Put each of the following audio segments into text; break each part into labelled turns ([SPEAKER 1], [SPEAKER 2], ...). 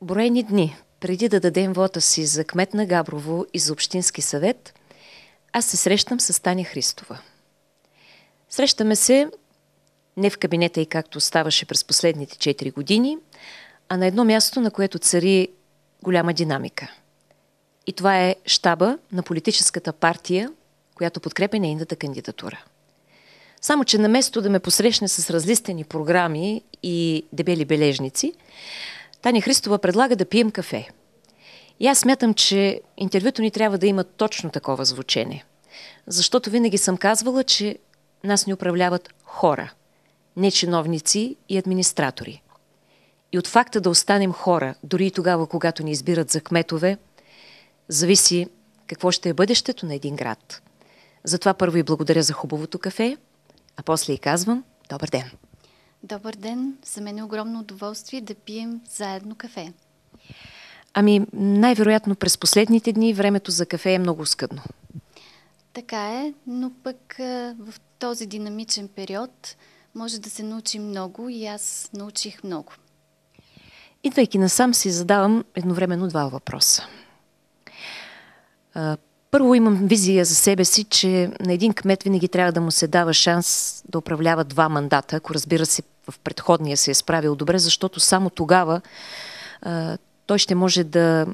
[SPEAKER 1] Броени дни преди да дадем вота си за кмет на Габрово и за общински съвет, аз се срещам с Таня Христова. Срещаме се не в кабинета и както ставаше през последните 4 години, а на едно място, на което цари голяма динамика. И това е щаба на политическата партия, която подкрепя нейната кандидатура. Само че наместо да ме посрещне с разлистени програми и дебели бележници, Таня Христова предлага да пием кафе. И аз смятам, че интервюто ни трябва да има точно такова звучене. Защото винаги съм казвала, че нас ни управляват хора, не чиновници и администратори. И от факта да останем хора, дори и тогава, когато ни избират за кметове, зависи какво ще е бъдещето на един град. Затова първо и благодаря за хубавото кафе, а после и казвам добър ден.
[SPEAKER 2] Добър ден, за мен е огромно удоволствие да пием заедно кафе.
[SPEAKER 1] Ами, най-вероятно през последните дни времето за кафе е много скъдно.
[SPEAKER 2] Така е, но пък в този динамичен период може да се научи много и аз научих много.
[SPEAKER 1] Идвайки насам си задавам едновременно два въпроса. Първо имам визия за себе си, че на един кмет винаги трябва да му се дава шанс да управлява 2 мандата, ако разбира се в предходния се е справил добре, защото само тогава той ще може да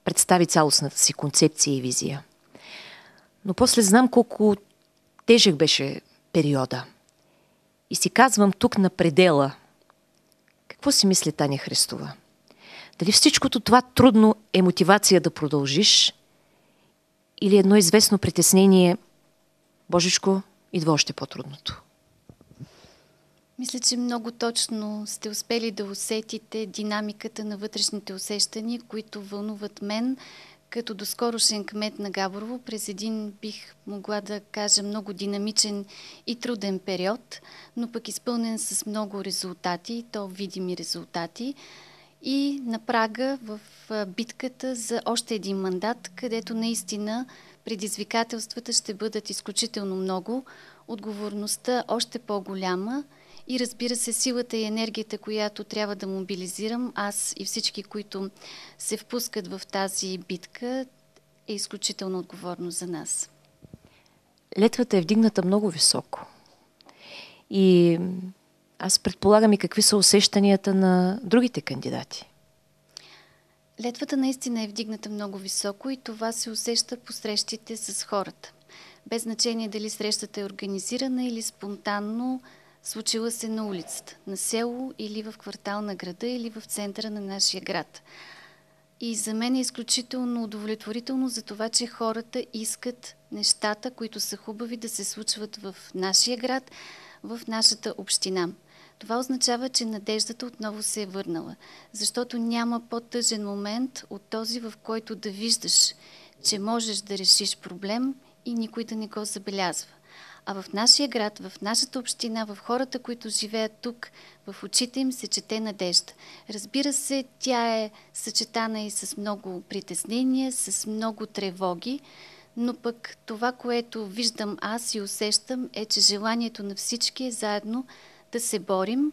[SPEAKER 1] представи цялостната си концепция и визия. Но после знам колко тежък беше периода. И си казвам тук на предела, какво си мисли Таня Христова? Дали всичкото това трудно е мотивация да продължиш или едно известно притеснение, Божичко, идва още по-трудното?
[SPEAKER 2] Мисля, че много точно сте успели да усетите динамиката на вътрешните усещания, които вълнуват мен, като доскорошен кмет на Габрово през един, бих могла да кажа, много динамичен и труден период, но пък изпълнен с много резултати, то видими резултати. И на прага в битката за още един мандат, където наистина предизвикателствата ще бъдат изключително много, отговорността още по-голяма и разбира се силата и енергията, която трябва да мобилизирам аз и всички, които се впускат в тази битка, е изключително отговорно за нас.
[SPEAKER 1] Летвата е вдигната много високо. И аз предполагам и какви са усещанията на другите кандидати.
[SPEAKER 2] Летвата наистина е вдигната много високо и това се усеща по срещите с хората. Без значение дали срещата е организирана или спонтанно случила се на улицата, на село или в квартал на града или в центъра на нашия град. И за мен е изключително удовлетворително за това, че хората искат нещата, които са хубави, да се случват в нашия град, в нашата община. Това означава, че надеждата отново се е върнала, защото няма по-тъжен момент от този, в който да виждаш, че можеш да решиш проблем и никой да не го забелязва. А в нашия град, в нашата община, в хората, които живеят тук, в очите им се чете надежда. Разбира се, тя е съчетана и с много притеснения, с много тревоги, но пък това, което виждам аз и усещам, е, че желанието на всички е заедно да се борим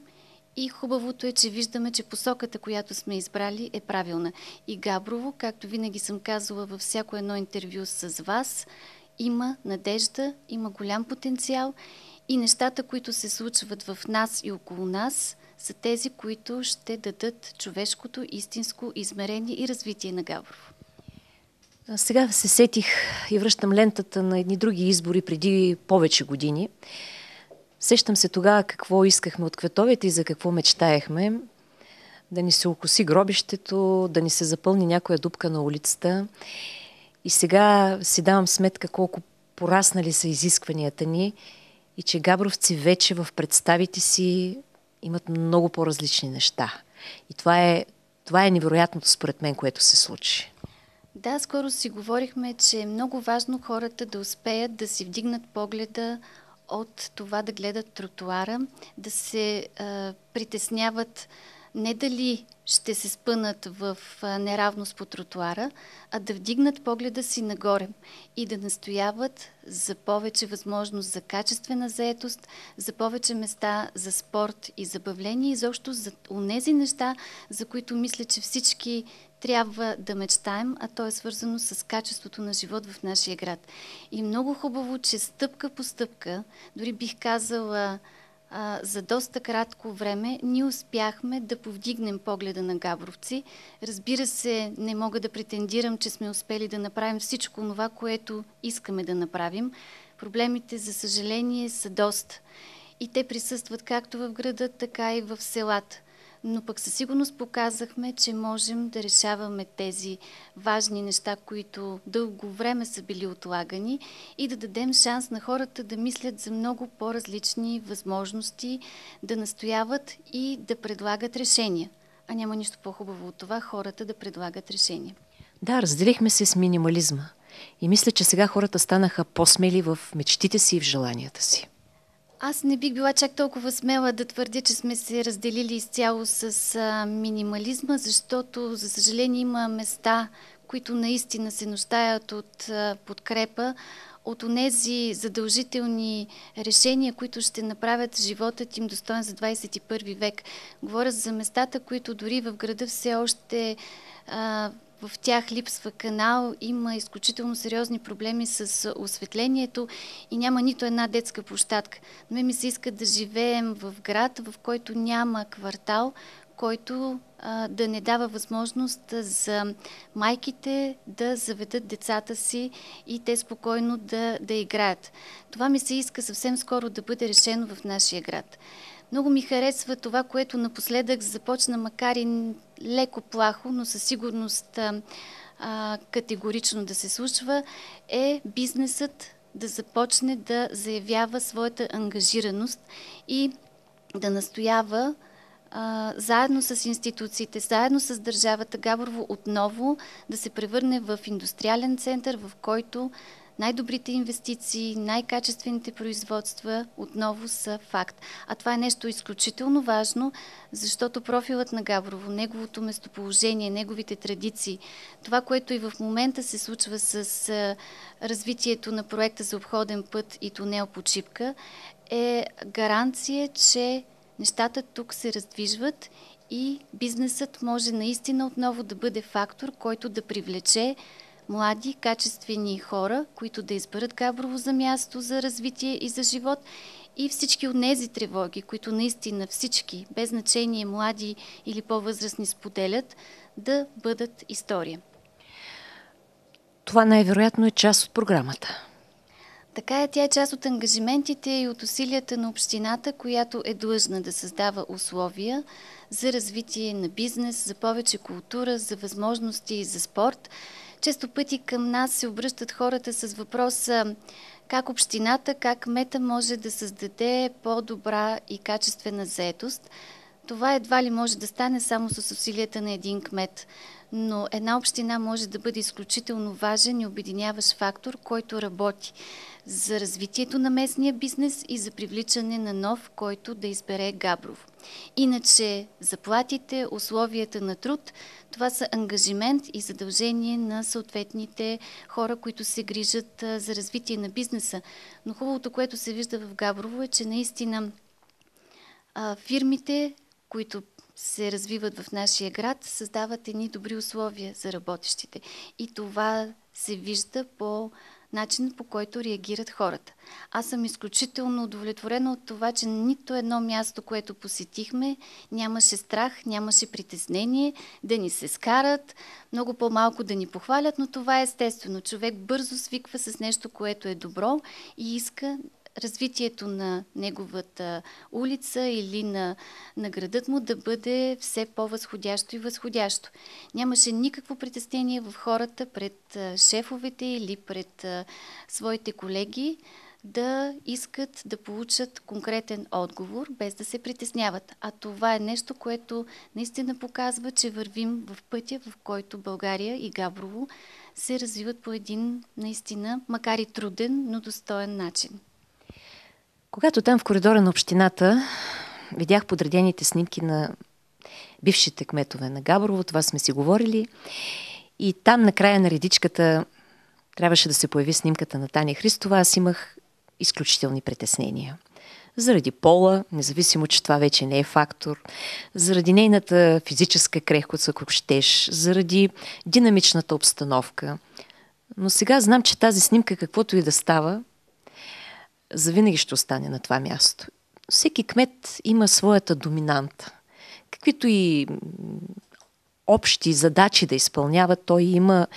[SPEAKER 2] и хубавото е, че виждаме, че посоката, която сме избрали, е правилна. И Габрово, както винаги съм казала във всяко едно интервю с вас, има надежда, има голям потенциал и нещата, които се случват в нас и около нас, са тези, които ще дадат човешкото, истинско измерение и развитие на Габрово.
[SPEAKER 1] Сега се сетих и връщам лентата на едни други избори преди повече години. Сещам се тогава какво искахме от кветовете и за какво мечтаехме. Да ни се окоси гробището, да ни се запълни някоя дупка на улицата. И сега си давам сметка колко пораснали са изискванията ни и че габровци вече в представите си имат много по-различни неща. И това е невероятното според мен, което се случи.
[SPEAKER 2] Да, скоро си говорихме, че е много важно хората да успеят да си вдигнат погледа от това да гледат тротуара, да се притесняват не дали ще се спънат в неравност по тротуара, а да вдигнат погледа си нагоре и да настояват за повече възможност за качествена заетост, за повече места за спорт и забавление, и изобщо за онези неща, за които мисля, че всички трябва да мечтаем, а то е свързано с качеството на живот в нашия град. И много хубаво, че стъпка по стъпка, дори бих казала за доста кратко време, ние успяхме да повдигнем погледа на габровци. Разбира се, не мога да претендирам, че сме успели да направим всичко това, което искаме да направим. Проблемите, за съжаление, са доста. И те присъстват както в града, така и в селата. Но пък със сигурност показахме, че можем да решаваме тези важни неща, които дълго време са били отлагани, и да дадем шанс на хората да мислят за много по-различни възможности, да настояват и да предлагат решения. А няма нищо по-хубаво от това хората да предлагат решения.
[SPEAKER 1] Да, разделихме се с минимализма. И мисля, че сега хората станаха по-смели в мечтите си и в желанията си.
[SPEAKER 2] Аз не бих била чак толкова смела да твърдя, че сме се разделили изцяло с минимализма, защото, за съжаление, има места, които наистина се нуждаят от подкрепа, от онези задължителни решения, които ще направят животът им достоен за 21 век. Говоря за местата, които дори в града все още в тях липсва канал, има изключително сериозни проблеми с осветлението и няма нито една детска площадка. Но ми се иска да живеем в град, в който няма квартал, който да не дава възможност за майките да заведат децата си и те спокойно да играят. Това ми се иска съвсем скоро да бъде решено в нашия град. Много ми харесва това, което напоследък започна, макар и леко плахо, но със сигурност категорично да се случва, е бизнесът да започне да заявява своята ангажираност и да настоява заедно с институциите, заедно с държавата, Габрово отново да се превърне в индустриален център, в който най-добрите инвестиции, най-качествените производства отново са факт. А това е нещо изключително важно, защото профилът на Габрово, неговото местоположение, неговите традиции, това, което и в момента се случва с развитието на проекта за обходен път и тунел под Шипка, е гаранция, че нещата тук се раздвижват и бизнесът може наистина отново да бъде фактор, който да привлече млади, качествени хора, които да изберат Габрово за място за развитие и за живот, и всички от тези тревоги, които наистина всички, без значение млади или по-възрастни, споделят, да бъдат история.
[SPEAKER 1] Това най-вероятно е част от програмата.
[SPEAKER 2] Така е, тя е част от ангажиментите и от усилията на общината, която е длъжна да създава условия за развитие на бизнес, за повече култура, за възможности за спорт. Често пъти към нас се обръщат хората с въпроса как общината, как кмета може да създаде по-добра и качествена заетост. Това едва ли може да стане само с усилията на един кмет, но една община може да бъде изключително важен и обединяващ фактор, който работи за развитието на местния бизнес и за привличане на нов, който да избере Габрово. Иначе заплатите, условията на труд, това са ангажимент и задължение на съответните хора, които се грижат за развитие на бизнеса. Но хубавото, което се вижда в Габрово, е, че наистина фирмите, които се развиват в нашия град, създават едни добри условия за работещите. И това се вижда по начинът, по който реагират хората. Аз съм изключително удовлетворена от това, че нито едно място, което посетихме, нямаше страх, нямаше притеснение да ни се скарат, много по-малко да ни похвалят, но това е естествено. Човек бързо свиква с нещо, което е добро и иска развитието на неговата улица или на градът му да бъде все по-възходящо и възходящо. Нямаше никакво притеснение в хората пред шефовете или пред своите колеги да искат да получат конкретен отговор, без да се притесняват. А това е нещо, което наистина показва, че вървим в пътя, в който България и Габрово се развиват по един наистина, макар и труден, но достоен начин.
[SPEAKER 1] Когато там в коридора на общината видях подредените снимки на бившите кметове на Габрово, това сме си говорили. И там на края на редичката трябваше да се появи снимката на Таня Христова. Аз имах изключителни притеснения. Заради пола, независимо, че това вече не е фактор, заради нейната физическа крехкост, ако щеш, заради динамичната обстановка. Но сега знам, че тази снимка, каквото и да става, завинаги ще остане на това място. Всеки кмет има своята доминанта. Каквито и общи задачи да изпълнява, той има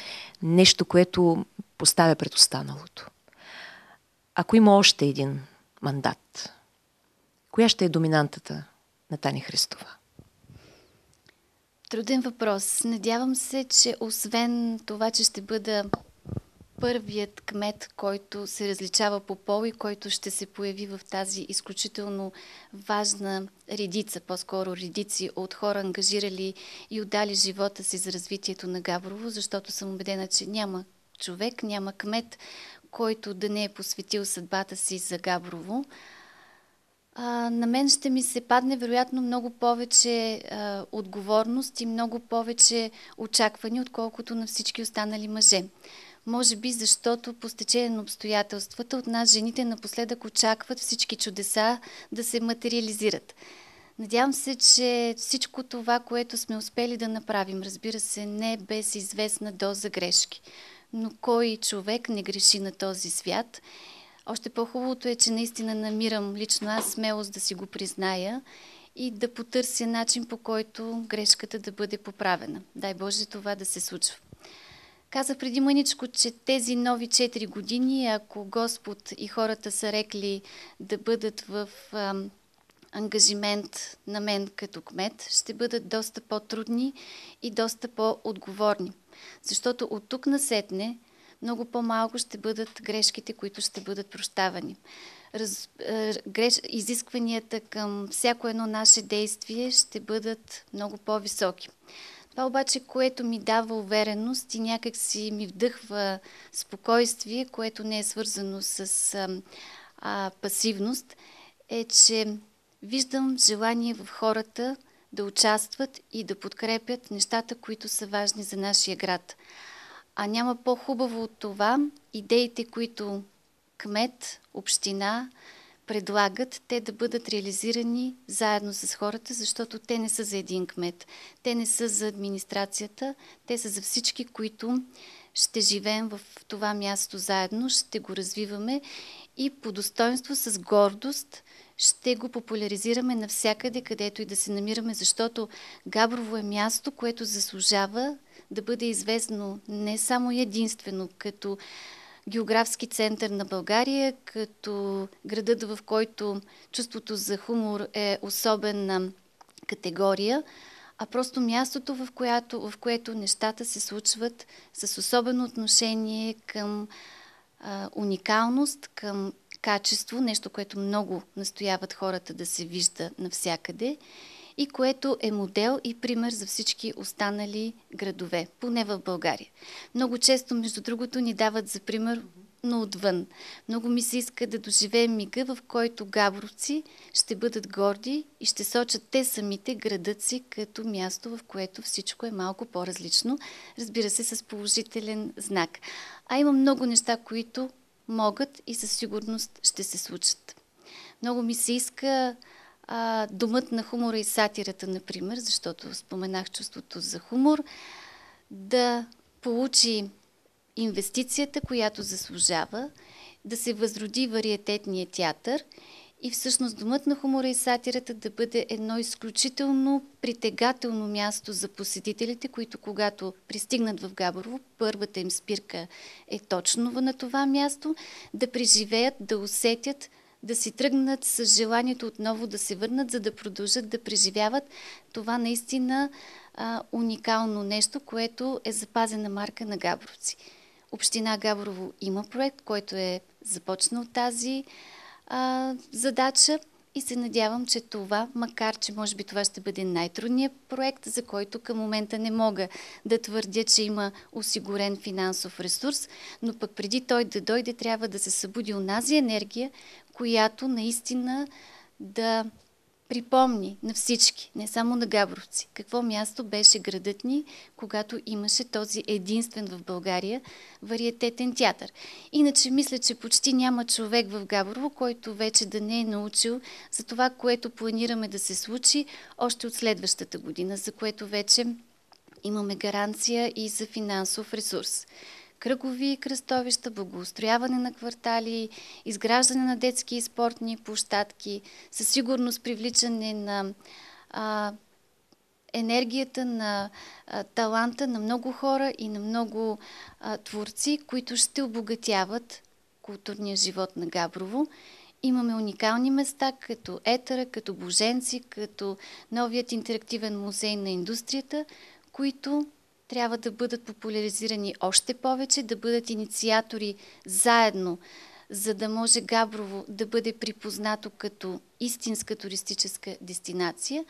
[SPEAKER 1] нещо, което поставя пред останалото. Ако има още един мандат, коя ще е доминантата на Таня Христова?
[SPEAKER 2] Труден въпрос. Надявам се, че освен това, че ще бъда първият кмет, който се различава по пол и който ще се появи в тази изключително важна редица, по-скоро редици от хора ангажирали и отдали живота си за развитието на Габрово, защото съм убедена, че няма човек, няма кмет, който да не е посветил съдбата си за Габрово. На мен ще ми се падне вероятно много повече отговорност и много повече очаквани, отколкото на всички останали мъже. Може би защото по стечение на обстоятелствата от нас жените напоследък очакват всички чудеса да се материализират. Надявам се, че всичко това, което сме успели да направим, разбира се, не без известна доза грешки. Но кой човек не греши на този свят? Още по-хубавото е, че наистина намирам лично аз смелост да си го призная и да потърся начин, по който грешката да бъде поправена. Дай Боже това да се случва. Казах преди мъничко, че тези нови 4 години, ако Господ и хората са рекли да бъдат в ангажимент на мен като кмет, ще бъдат доста по-трудни и доста по-отговорни. Защото от тук насетне много по-малко ще бъдат грешките, които ще бъдат прощавани. Изискванията към всяко едно наше действие ще бъдат много по-високи. Това обаче, което ми дава увереност и някак си ми вдъхва спокойствие, което не е свързано с пасивност, е, че виждам желание в хората да участват и да подкрепят нещата, които са важни за нашия град. А няма по-хубаво от това идеите, които кмет, община предлагат, те да бъдат реализирани заедно с хората, защото те не са за един кмет. Те не са за администрацията, те са за всички, които ще живеем в това място заедно, ще го развиваме и по достоинство, с гордост ще го популяризираме навсякъде, където и да се намираме, защото Габрово е място, което заслужава да бъде известно не само единствено като географски център на България, като градът, в който чувството за хумор е особена категория, а просто мястото, в което нещата се случват с особено отношение към уникалност, към качество, нещо, което много настояват хората да се вижда навсякъде и което е модел и пример за всички останали градове, поне в България. Много често, между другото, ни дават за пример, но отвън. Много ми се иска да доживеем мига, в който габровци ще бъдат горди и ще сочат те самите градът си като място, в което всичко е малко по-различно, разбира се, с положителен знак. А има много неща, които могат и със сигурност ще се случат. Много ми се иска Домът на хумора и сатирата, например, защото споменах чувството за хумор, да получи инвестицията, която заслужава, да се възроди вариететния театър и всъщност Домът на хумора и сатирата да бъде едно изключително притегателно място за посетителите, които когато пристигнат в Габрово, първата им спирка е точно на това място, да преживеят, да усетят, да си тръгнат с желанието отново да се върнат, за да продължат да преживяват това наистина уникално нещо, което е запазена марка на габровци. Община Габрово има проект, който е започнал тази задача и се надявам, че това, макар че може би това ще бъде най-трудният проект, за който към момента не мога да твърдя, че има осигурен финансов ресурс, но пък преди той да дойде, трябва да се събуди онази енергия, която наистина да припомни на всички, не само на габровци, какво място беше градът ни, когато имаше този единствен в България вариететен театър. Иначе мисля, че почти няма човек в Габрово, който вече да не е научил за това, което планираме да се случи още от следващата година, за което вече имаме гаранция и за финансов ресурс. Кръгови кръстовища, благоустрояване на квартали, изграждане на детски и спортни площадки, със сигурност привличане на енергията, на таланта на много хора и на много творци, които ще обогатяват културния живот на Габрово. Имаме уникални места, като Етъра, като Боженци, като новият интерактивен музей на индустрията, които трябва да бъдат популяризирани още повече, да бъдат инициатори заедно, за да може Габрово да бъде припознато като истинска туристическа дестинация.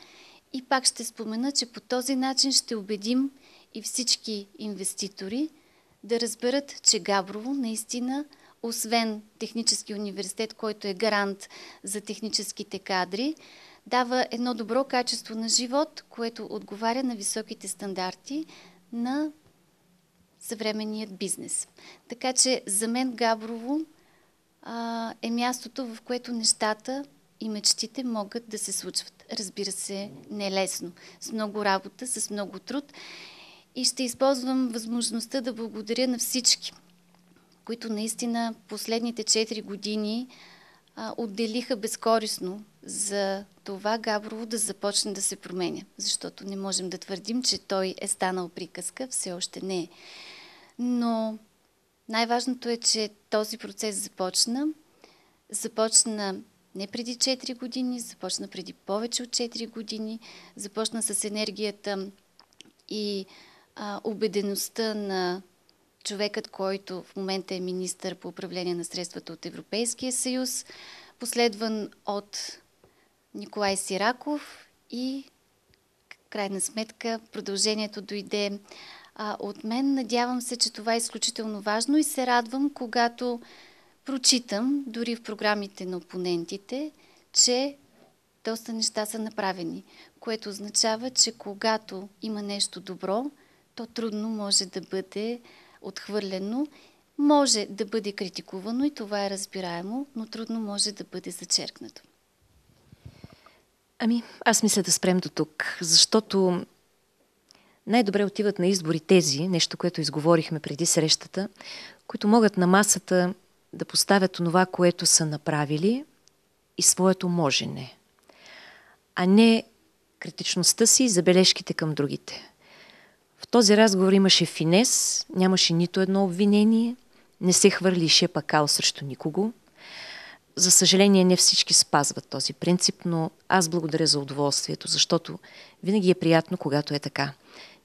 [SPEAKER 2] И пак ще спомена, че по този начин ще убедим и всички инвеститори да разберат, че Габрово наистина, освен Технически университет, който е гарант за техническите кадри, дава едно добро качество на живот, което отговаря на високите стандарти на съвременният бизнес. Така че за мен Габрово е мястото, в което нещата и мечтите могат да се случват. Разбира се, не е лесно, с много работа, с много труд. И ще използвам възможността да благодаря на всички, които наистина последните 4 години отделиха безкорисно за това Габрово да започне да се променя. Защото не можем да твърдим, че той е станал приказка, все още не е. Но най-важното е, че този процес започна. Започна не преди 4 години, започна преди повече от 4 години, започна с енергията и убедеността на човекът, който в момента е министър по управление на средствата от Европейския съюз, последван от Николай Сираков и крайна сметка продължението дойде от мен. Надявам се, че това е изключително важно и се радвам, когато прочитам, дори в програмите на опонентите, че доста неща са направени, което означава, че когато има нещо добро, то трудно може да бъде отхвърлено, може да бъде критикувано и това е разбираемо, но трудно може да бъде зачеркнато.
[SPEAKER 1] Аз мисля да спрем до тук, защото най-добре отиват на избори тези, нещо, което изговорихме преди срещата, които могат на масата да поставят онова, което са направили и своето можене, а не критичността си и забележките към другите. В този разговор имаше финес, нямаше нито едно обвинение, не се хвърли шепакал срещу никого. За съжаление, не всички спазват този принцип, но аз благодаря за удоволствието, защото винаги е приятно, когато е така.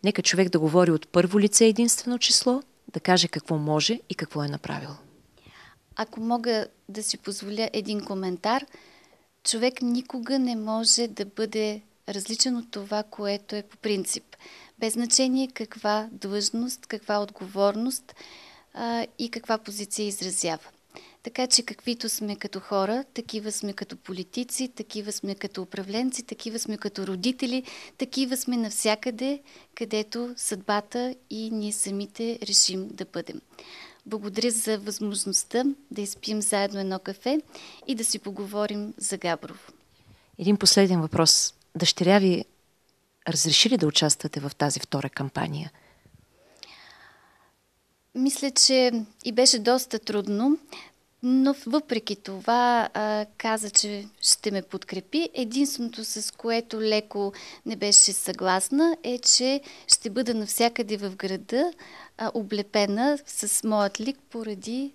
[SPEAKER 1] Нека човек да говори от първо лице единствено число, да каже какво може и какво е направил.
[SPEAKER 2] Ако мога да си позволя един коментар, човек никога не може да бъде различен от това, което е по принцип. Без значение каква длъжност, каква отговорност и каква позиция изразява. Така че каквито сме като хора, такива сме като политици, такива сме като управленци, такива сме като родители, такива сме навсякъде, където съдбата и ние самите решим да бъдем. Благодаря за възможността да изпием заедно едно кафе и да си поговорим за Габрово.
[SPEAKER 1] Един последен въпрос. Дъщеря ви разреши ли да участвате в тази втора кампания?
[SPEAKER 2] Мисля, че и беше доста трудно, но въпреки това каза, че ще ме подкрепи. Единственото, с което леко не беше съгласна, е, че ще бъда навсякъде в града облепена с моят лик поради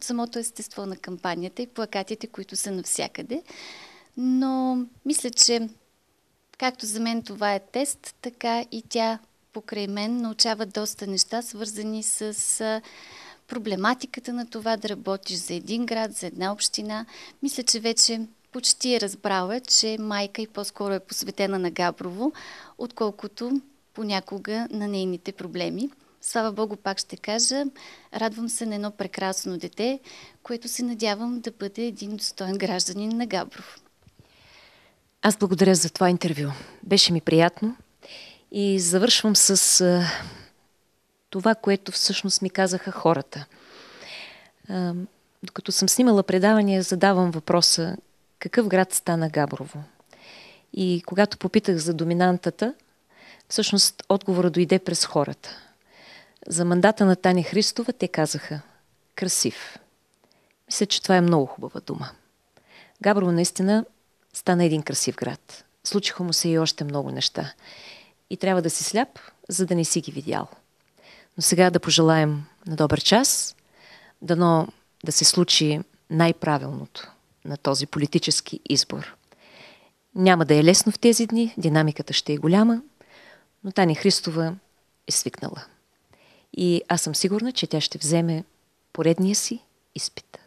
[SPEAKER 2] самото естество на кампанията и плакатите, които са навсякъде. Но мисля, че както за мен това е тест, така и тя покрай мен научава доста неща, свързани с проблематиката на това да работиш за един град, за една община. Мисля, че вече почти е разбрала, че майка и по-скоро е посветена на Габрово, отколкото понякога на нейните проблеми. Слава Богу, пак ще кажа, радвам се на едно прекрасно дете, което се надявам да бъде един достоен гражданин на Габрово.
[SPEAKER 1] Аз благодаря за това интервю. Беше ми приятно и завършвам с това, което всъщност ми казаха хората. Докато съм снимала предавания, задавам въпроса: какъв град стана Габрово? И когато попитах за доминантата, всъщност отговорът дойде през хората. За мандата на Таня Христова те казаха: красив. Мисля, че това е много хубава дума. Габрово наистина стана един красив град. Случиха му се и още много неща. И трябва да си сляп, за да не си ги видял. Но сега да пожелаем на добър час, дано да се случи най-правилното на този политически избор. Няма да е лесно в тези дни, динамиката ще е голяма, но Таня Христова е свикнала. И аз съм сигурна, че тя ще вземе поредния си изпит.